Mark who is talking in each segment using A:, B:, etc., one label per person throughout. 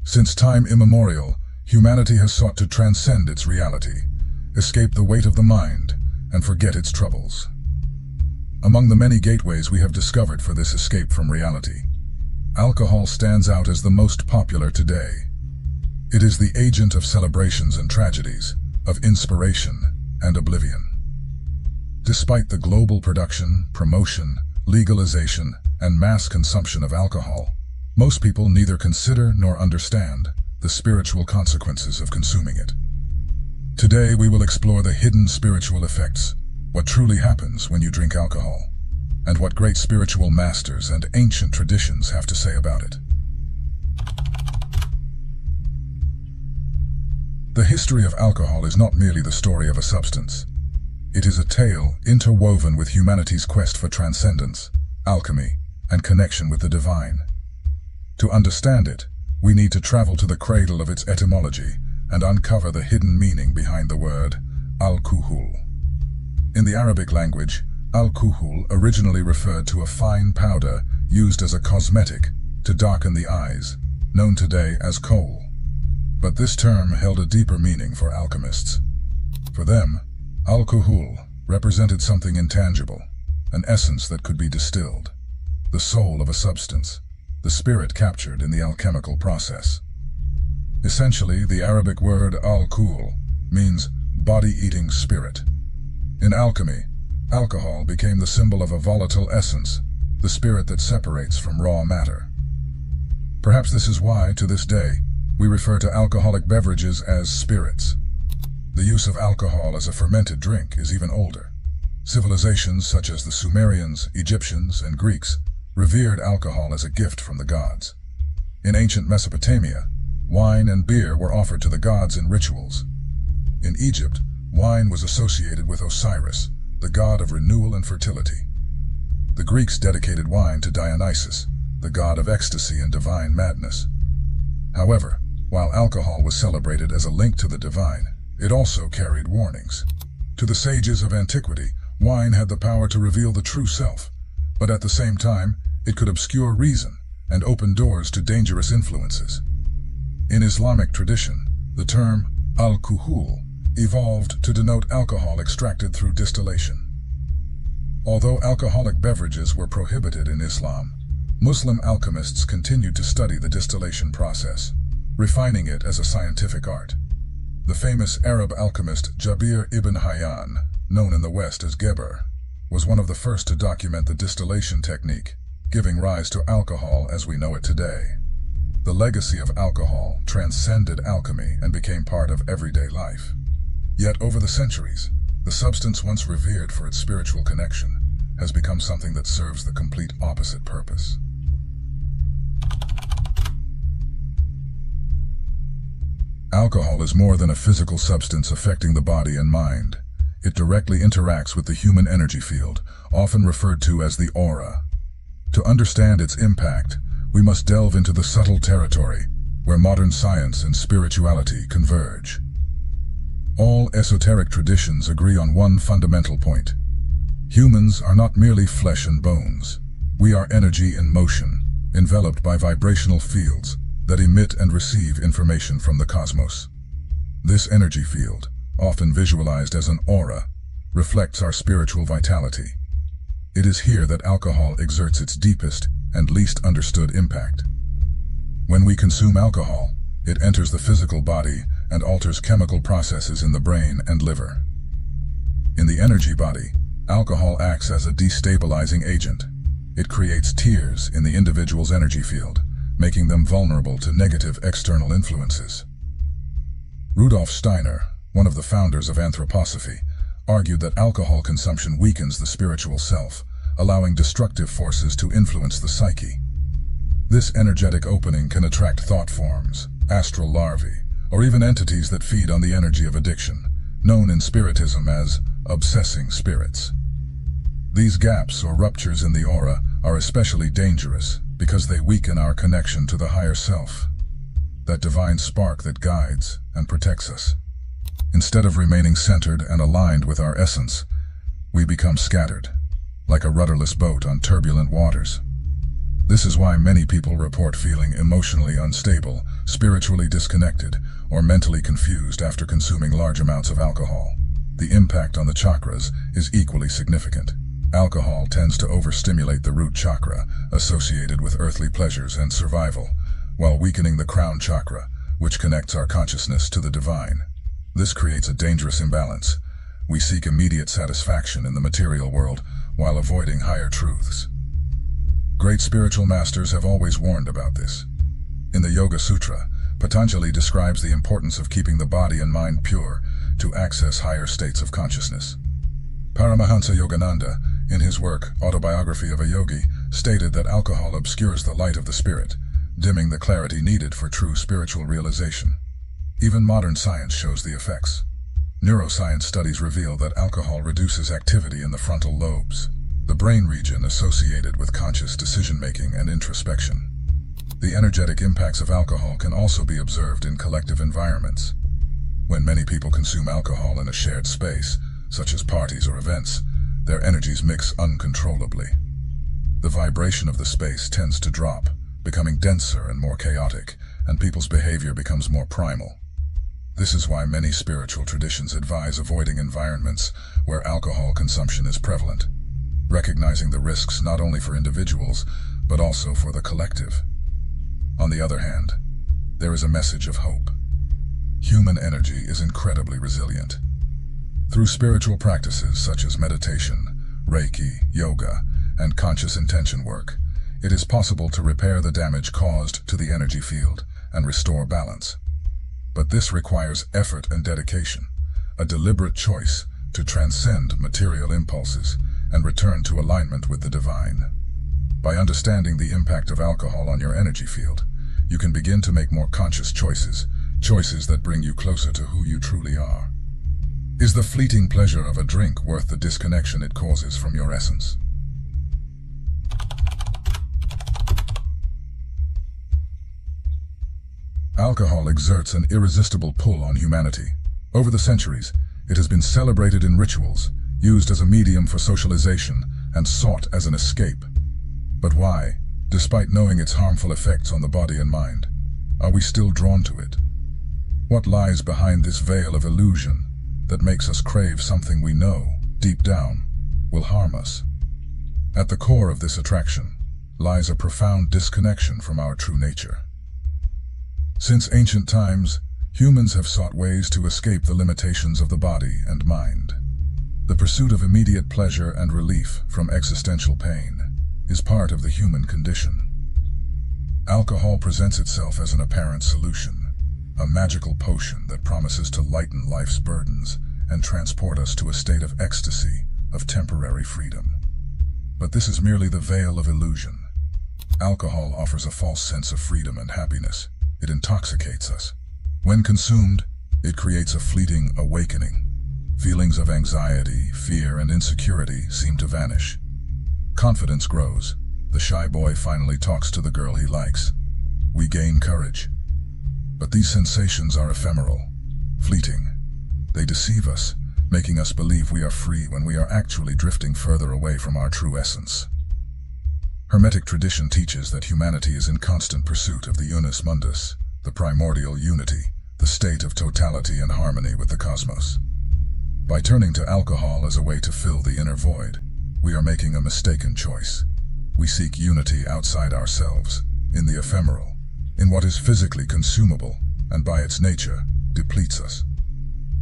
A: Since time immemorial, humanity has sought to transcend its reality, escape the weight of the mind, and forget its troubles. Among the many gateways we have discovered for this escape from reality, alcohol stands out as the most popular today. It is the agent of celebrations and tragedies, of inspiration and oblivion. Despite the global production, promotion, legalization, and mass consumption of alcohol, most people neither consider nor understand the spiritual consequences of consuming it. Today we will explore the hidden spiritual effects, what truly happens when you drink alcohol, and what great spiritual masters and ancient traditions have to say about it. The history of alcohol is not merely the story of a substance. It is a tale interwoven with humanity's quest for transcendence, alchemy, and connection with the divine. To understand it, we need to travel to the cradle of its etymology and uncover the hidden meaning behind the word al-kuhul. In the Arabic language, al-kuhul originally referred to a fine powder used as a cosmetic to darken the eyes, known today as kohl. But this term held a deeper meaning for alchemists. For them, al-kuhul represented something intangible, an essence that could be distilled, the soul of a substance, the spirit captured in the alchemical process. Essentially, the Arabic word al-kuhul means body-eating spirit. In alchemy, alcohol became the symbol of a volatile essence, the spirit that separates from raw matter. Perhaps this is why, to this day, we refer to alcoholic beverages as spirits. The use of alcohol as a fermented drink is even older. Civilizations such as the Sumerians, Egyptians, and Greeks revered alcohol as a gift from the gods. In ancient Mesopotamia, wine and beer were offered to the gods in rituals. In Egypt, wine was associated with Osiris, the god of renewal and fertility. The Greeks dedicated wine to Dionysus, the god of ecstasy and divine madness. However, while alcohol was celebrated as a link to the divine, it also carried warnings. To the sages of antiquity, wine had the power to reveal the true self, but at the same time, it could obscure reason and open doors to dangerous influences. In Islamic tradition, the term al-kuhul evolved to denote alcohol extracted through distillation. Although alcoholic beverages were prohibited in Islam, Muslim alchemists continued to study the distillation process, refining it as a scientific art. The famous Arab alchemist Jabir ibn Hayyan, known in the West as Geber, was one of the first to document the distillation technique, giving rise to alcohol as we know it today. The legacy of alcohol transcended alchemy and became part of everyday life. Yet over the centuries, the substance once revered for its spiritual connection has become something that serves the complete opposite purpose. Alcohol is more than a physical substance affecting the body and mind. It directly interacts with the human energy field, often referred to as the aura. To understand its impact, we must delve into the subtle territory where modern science and spirituality converge. All esoteric traditions agree on one fundamental point. Humans are not merely flesh and bones. We are energy in motion, enveloped by vibrational fields that emit and receive information from the cosmos. This energy field, often visualized as an aura, reflects our spiritual vitality. It is here that alcohol exerts its deepest and least understood impact. When we consume alcohol, it enters the physical body and alters chemical processes in the brain and liver. In the energy body, alcohol acts as a destabilizing agent. It creates tears in the individual's energy field, making them vulnerable to negative external influences. Rudolf Steiner, one of the founders of anthroposophy, argued that alcohol consumption weakens the spiritual self, allowing destructive forces to influence the psyche. This energetic opening can attract thought forms, astral larvae, or even entities that feed on the energy of addiction, known in Spiritism as obsessing spirits. These gaps or ruptures in the aura are especially dangerous because they weaken our connection to the higher self, that divine spark that guides and protects us. Instead of remaining centered and aligned with our essence, we become scattered, like a rudderless boat on turbulent waters. This This is why many people report feeling emotionally unstable, spiritually disconnected, or mentally confused after consuming large amounts of alcohol. The impact on the chakras is equally significant. Alcohol tends to overstimulate the root chakra, associated with earthly pleasures and survival, while weakening the crown chakra, which connects our consciousness to the divine. This creates a dangerous imbalance. We seek immediate satisfaction in the material world while avoiding higher truths. Great spiritual masters have always warned about this. In the Yoga Sutra, Patanjali describes the importance of keeping the body and mind pure to access higher states of consciousness. Paramahansa Yogananda, in his work Autobiography of a Yogi, stated that alcohol obscures the light of the spirit, dimming the clarity needed for true spiritual realization. Even modern science shows the effects. Neuroscience studies reveal that alcohol reduces activity in the frontal lobes, the brain region associated with conscious decision-making and introspection. The energetic impacts of alcohol can also be observed in collective environments. When many people consume alcohol in a shared space, such as parties or events, their energies mix uncontrollably. The vibration of the space tends to drop, becoming denser and more chaotic, and people's behavior becomes more primal. This is why many spiritual traditions advise avoiding environments where alcohol consumption is prevalent, recognizing the risks not only for individuals, but also for the collective. On the other hand, there is a message of hope. Human energy is incredibly resilient. Through spiritual practices such as meditation, Reiki, yoga, and conscious intention work, it is possible to repair the damage caused to the energy field and restore balance. But this requires effort and dedication, a deliberate choice to transcend material impulses and return to alignment with the divine. By understanding the impact of alcohol on your energy field, you can begin to make more conscious choices that bring you closer to who you truly are. Is the fleeting pleasure of a drink worth the disconnection it causes from your essence? Alcohol exerts an irresistible pull on humanity. Over the centuries, it has been celebrated in rituals, used as a medium for socialization, and sought as an escape. But why, despite knowing its harmful effects on the body and mind, are we still drawn to it? What lies behind this veil of illusion that makes us crave something we know, deep down, will harm us? At the core of this attraction lies a profound disconnection from our true nature. Since ancient times, humans have sought ways to escape the limitations of the body and mind. The pursuit of immediate pleasure and relief from existential pain is part of the human condition. Alcohol presents itself as an apparent solution, a magical potion that promises to lighten life's burdens and transport us to a state of ecstasy, of temporary freedom. But this is merely the veil of illusion. Alcohol offers a false sense of freedom and happiness. It intoxicates us. When consumed, it creates a fleeting awakening. Feelings of anxiety, fear, and insecurity seem to vanish. Confidence grows. The shy boy finally talks to the girl he likes. We gain courage. But these sensations are ephemeral, fleeting. They deceive us, making us believe we are free when we are actually drifting further away from our true essence. Hermetic tradition teaches that humanity is in constant pursuit of the unus mundus, the primordial unity, the state of totality and harmony with the cosmos. By turning to alcohol as a way to fill the inner void, we are making a mistaken choice. We seek unity outside ourselves, in the ephemeral, in what is physically consumable, and by its nature, depletes us.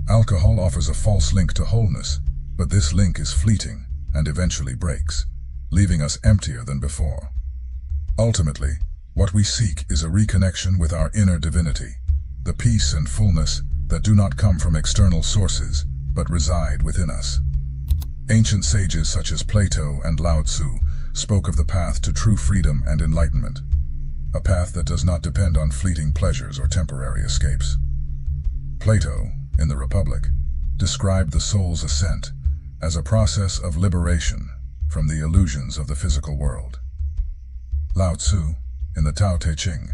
A: Alcohol offers a false link to wholeness, but this link is fleeting and eventually breaks, leaving us emptier than before. Ultimately, what we seek is a reconnection with our inner divinity, the peace and fullness that do not come from external sources, but reside within us. Ancient sages such as Plato and Lao Tzu spoke of the path to true freedom and enlightenment, a path that does not depend on fleeting pleasures or temporary escapes. Plato, in the Republic, described the soul's ascent as a process of liberation from the illusions of the physical world. Lao Tzu, in the Tao Te Ching,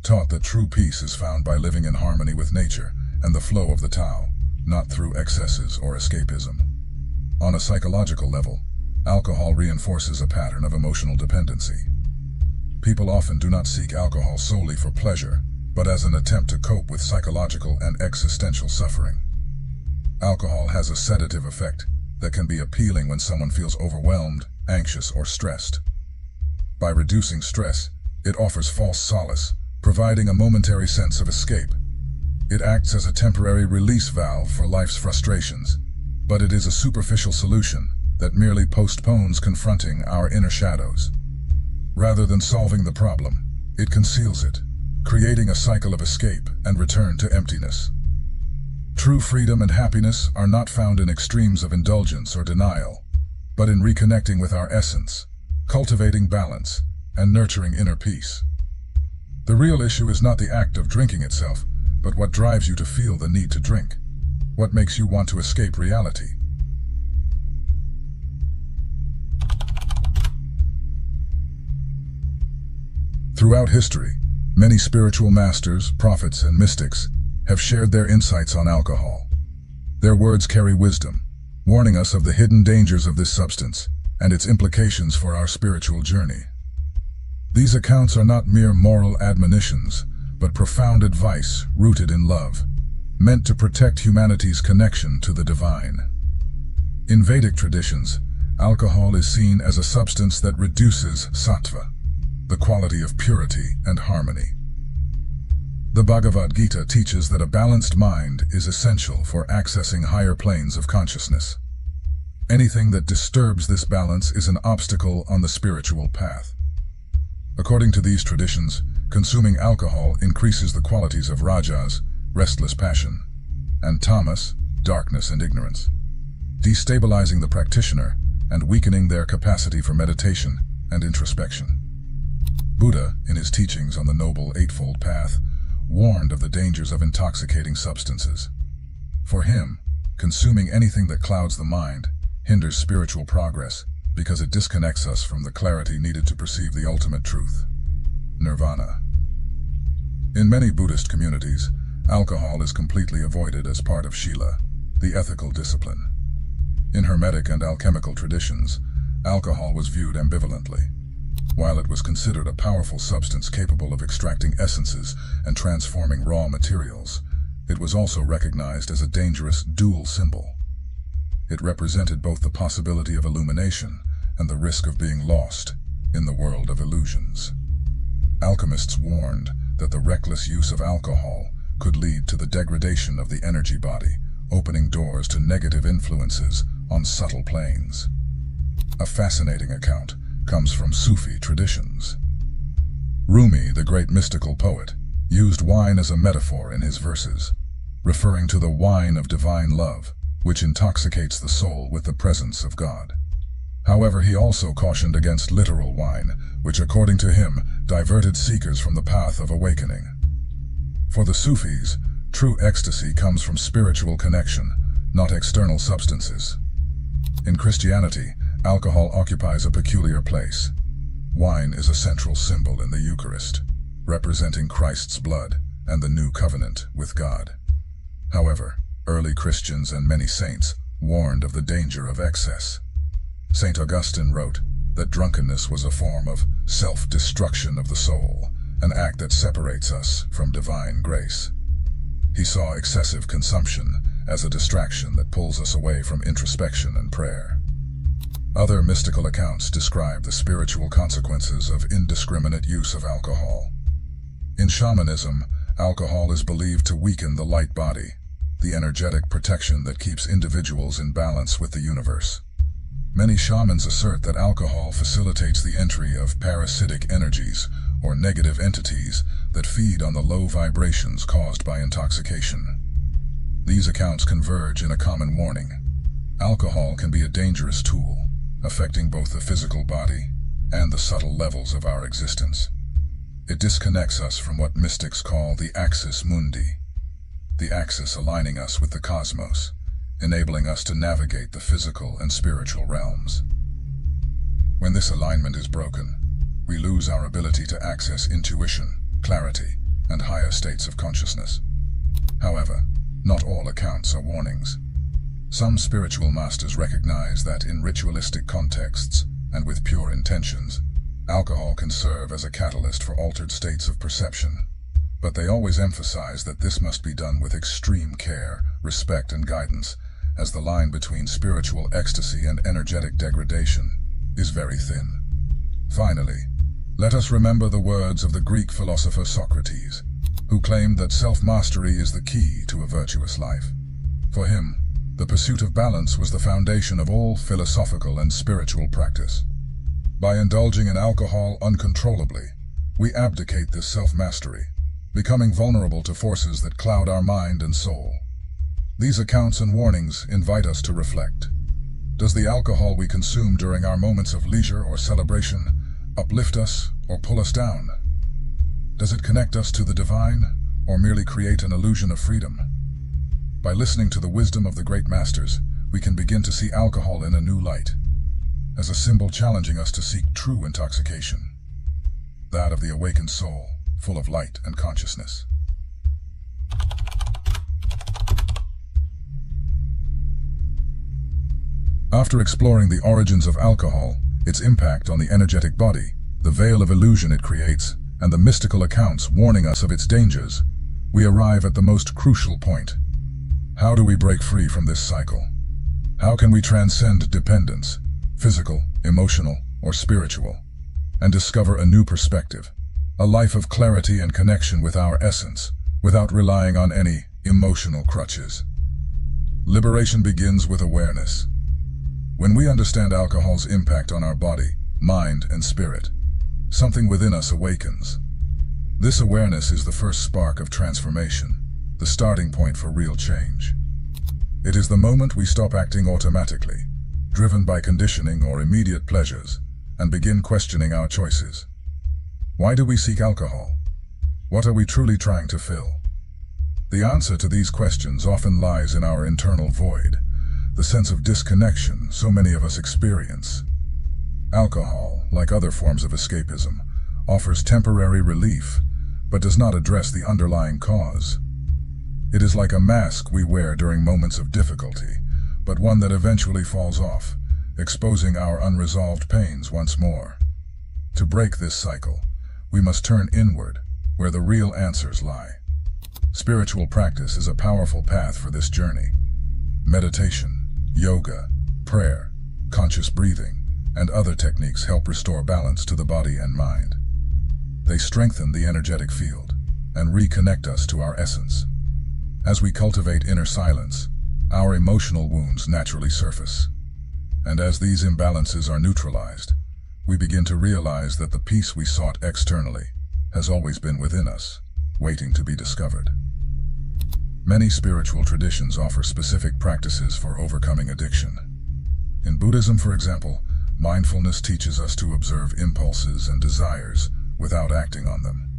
A: taught that true peace is found by living in harmony with nature and the flow of the Tao, not through excesses or escapism. On a psychological level, alcohol reinforces a pattern of emotional dependency. people often do not seek alcohol solely for pleasure, but as an attempt to cope with psychological and existential suffering. Alcohol has a sedative effect that can be appealing when someone feels overwhelmed, anxious, or stressed. By reducing stress, it offers false solace, providing a momentary sense of escape. It acts as a temporary release valve for life's frustrations, but it is a superficial solution that merely postpones confronting our inner shadows. Rather than solving the problem, it conceals it, creating a cycle of escape and return to emptiness. True freedom and happiness are not found in extremes of indulgence or denial, but in reconnecting with our essence, cultivating balance, and nurturing inner peace. The real issue is not the act of drinking itself, but what drives you to feel the need to drink, what makes you want to escape reality. Throughout history, many spiritual masters, prophets, and mystics have shared their insights on alcohol. Their words carry wisdom, warning us of the hidden dangers of this substance and its implications for our spiritual journey. These accounts are not mere moral admonitions, but profound advice rooted in love, meant to protect humanity's connection to the divine. In Vedic traditions, alcohol is seen as a substance that reduces sattva, the quality of purity and harmony. The Bhagavad Gita teaches that a balanced mind is essential for accessing higher planes of consciousness. Anything that disturbs this balance is an obstacle on the spiritual path. According to these traditions, consuming alcohol increases the qualities of rajas, restless passion, and tamas, darkness and ignorance, destabilizing the practitioner and weakening their capacity for meditation and introspection. Buddha, in his teachings on the Noble Eightfold Path, warned of the dangers of intoxicating substances. For him, consuming anything that clouds the mind hinders spiritual progress because it disconnects us from the clarity needed to perceive the ultimate truth, nirvana. In many Buddhist communities, alcohol is completely avoided as part of Shila, the ethical discipline. In Hermetic and alchemical traditions, alcohol was viewed ambivalently. While it was considered a powerful substance capable of extracting essences and transforming raw materials, it was also recognized as a dangerous dual symbol. It represented both the possibility of illumination and the risk of being lost in the world of illusions. Alchemists warned that the reckless use of alcohol could lead to the degradation of the energy body, opening doors to negative influences on subtle planes. A fascinating account comes from Sufi traditions. Rumi, the great mystical poet, used wine as a metaphor in his verses, referring to the wine of divine love, which intoxicates the soul with the presence of God. However, he also cautioned against literal wine, which according to him diverted seekers from the path of awakening. For the Sufis, true ecstasy comes from spiritual connection, not external substances. In Christianity, alcohol occupies a peculiar place. Wine is a central symbol in the Eucharist, representing Christ's blood and the new covenant with God. However, early Christians and many saints warned of the danger of excess. St. Augustine wrote that drunkenness was a form of self-destruction of the soul, an act that separates us from divine grace. He saw excessive consumption as a distraction that pulls us away from introspection and prayer. Other mystical accounts describe the spiritual consequences of indiscriminate use of alcohol. In shamanism, alcohol is believed to weaken the light body, the energetic protection that keeps individuals in balance with the universe. Many shamans assert that alcohol facilitates the entry of parasitic energies, or negative entities, that feed on the low vibrations caused by intoxication. These accounts converge in a common warning. Alcohol can be a dangerous tool, affecting both the physical body and the subtle levels of our existence. It disconnects us from what mystics call the axis mundi, the axis aligning us with the cosmos, enabling us to navigate the physical and spiritual realms. When this alignment is broken, we lose our ability to access intuition, clarity, and higher states of consciousness. However, not all accounts are warnings. Some spiritual masters recognize that in ritualistic contexts and with pure intentions, Alcohol can serve as a catalyst for altered states of perception, but they always emphasize that this must be done with extreme care, respect, and guidance, as the line between spiritual ecstasy and energetic degradation is very thin. Finally, let us remember the words of the Greek philosopher Socrates, who claimed that self-mastery is the key to a virtuous life. For him, the pursuit of balance was the foundation of all philosophical and spiritual practice. By indulging in alcohol uncontrollably, we abdicate this self-mastery, becoming vulnerable to forces that cloud our mind and soul. These accounts and warnings invite us to reflect. Does the alcohol we consume during our moments of leisure or celebration uplift us or pull us down? Does it connect us to the divine or merely create an illusion of freedom? By listening to the wisdom of the great masters, we can begin to see alcohol in a new light, as a symbol challenging us to seek true intoxication, that of the awakened soul, full of light and consciousness. After exploring the origins of alcohol, its impact on the energetic body, the veil of illusion it creates, and the mystical accounts warning us of its dangers, we arrive at the most crucial point. How do we break free from this cycle? How can we transcend dependence, physical, emotional, or spiritual, and discover a new perspective, a life of clarity and connection with our essence, without relying on any emotional crutches? Liberation begins with awareness. When we understand alcohol's impact on our body, mind, and spirit, something within us awakens. This awareness is the first spark of transformation, the starting point for real change. It is the moment we stop acting automatically, driven by conditioning or immediate pleasures, and begin questioning our choices. Why do we seek alcohol? What are we truly trying to fill? The answer to these questions often lies in our internal void, the sense of disconnection so many of us experience. Alcohol, like other forms of escapism, offers temporary relief, but does not address the underlying cause. It is like a mask we wear during moments of difficulty, but one that eventually falls off, exposing our unresolved pains once more. To break this cycle, we must turn inward, where the real answers lie. Spiritual practice is a powerful path for this journey. Meditation, yoga, prayer, conscious breathing, and other techniques help restore balance to the body and mind. They strengthen the energetic field and reconnect us to our essence. As we cultivate inner silence, our emotional wounds naturally surface. And as these imbalances are neutralized, we begin to realize that the peace we sought externally has always been within us, waiting to be discovered. Many spiritual traditions offer specific practices for overcoming addiction. In Buddhism, for example, mindfulness teaches us to observe impulses and desires without acting on them.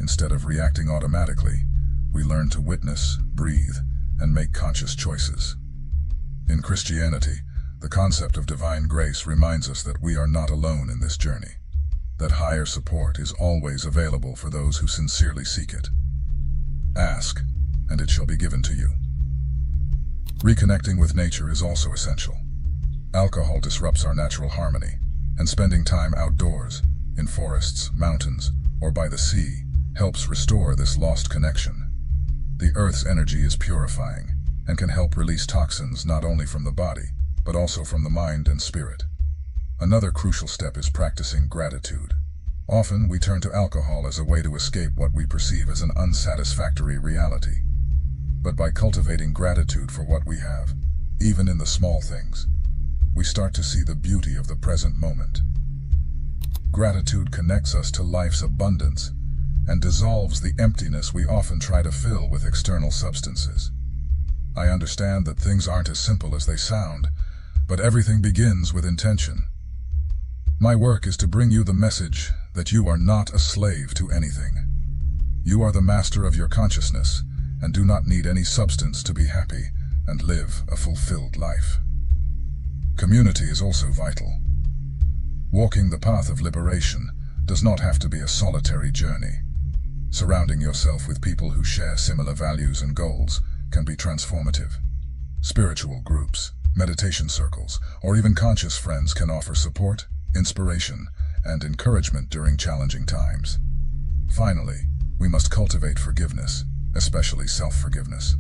A: Instead of reacting automatically, we learn to witness, breathe, and make conscious choices. In Christianity, the concept of divine grace reminds us that we are not alone in this journey, that higher support is always available for those who sincerely seek it. Ask, and it shall be given to you. Reconnecting with nature is also essential. Alcohol disrupts our natural harmony, and spending time outdoors, in forests, mountains, or by the sea, helps restore this lost connection. The Earth's energy is purifying, and can help release toxins not only from the body, but also from the mind and spirit. Another crucial step is practicing gratitude. Often, we turn to alcohol as a way to escape what we perceive as an unsatisfactory reality. But by cultivating gratitude for what we have, even in the small things, we start to see the beauty of the present moment. Gratitude connects us to life's abundance and dissolves the emptiness we often try to fill with external substances. I understand that things aren't as simple as they sound, but everything begins with intention. My work is to bring you the message that you are not a slave to anything. You are the master of your consciousness and do not need any substance to be happy and live a fulfilled life. Community is also vital. Walking the path of liberation does not have to be a solitary journey. Surrounding yourself with people who share similar values and goals can be transformative. Spiritual groups, meditation circles, or even conscious friends can offer support, inspiration, and encouragement during challenging times. Finally, we must cultivate forgiveness, especially self-forgiveness.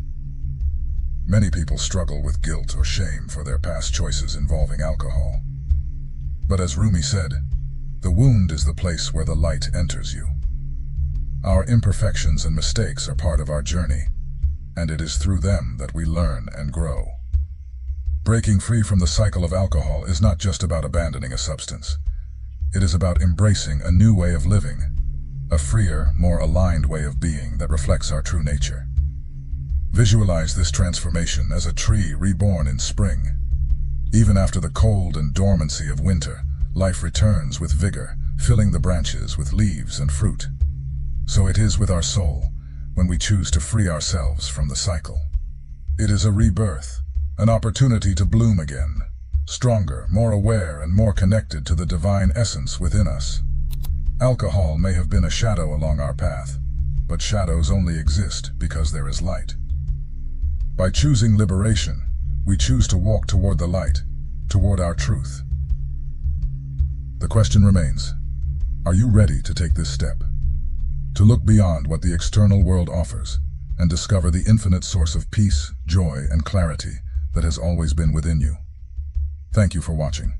A: Many people struggle with guilt or shame for their past choices involving alcohol. But as Rumi said, the wound is the place where the light enters you. Our imperfections and mistakes are part of our journey, and it is through them that we learn and grow. Breaking free from the cycle of alcohol is not just about abandoning a substance. It is about embracing a new way of living, a freer, more aligned way of being that reflects our true nature. Visualize this transformation as a tree reborn in spring. Even after the cold and dormancy of winter, life returns with vigor, filling the branches with leaves and fruit. So it is with our soul, when we choose to free ourselves from the cycle. It is a rebirth, an opportunity to bloom again, stronger, more aware, and more connected to the divine essence within us. Alcohol may have been a shadow along our path, but shadows only exist because there is light. By choosing liberation, we choose to walk toward the light, toward our truth. The question remains, are you ready to take this step? To look beyond what the external world offers and discover the infinite source of peace, joy, and clarity that has always been within you. Thank you for watching.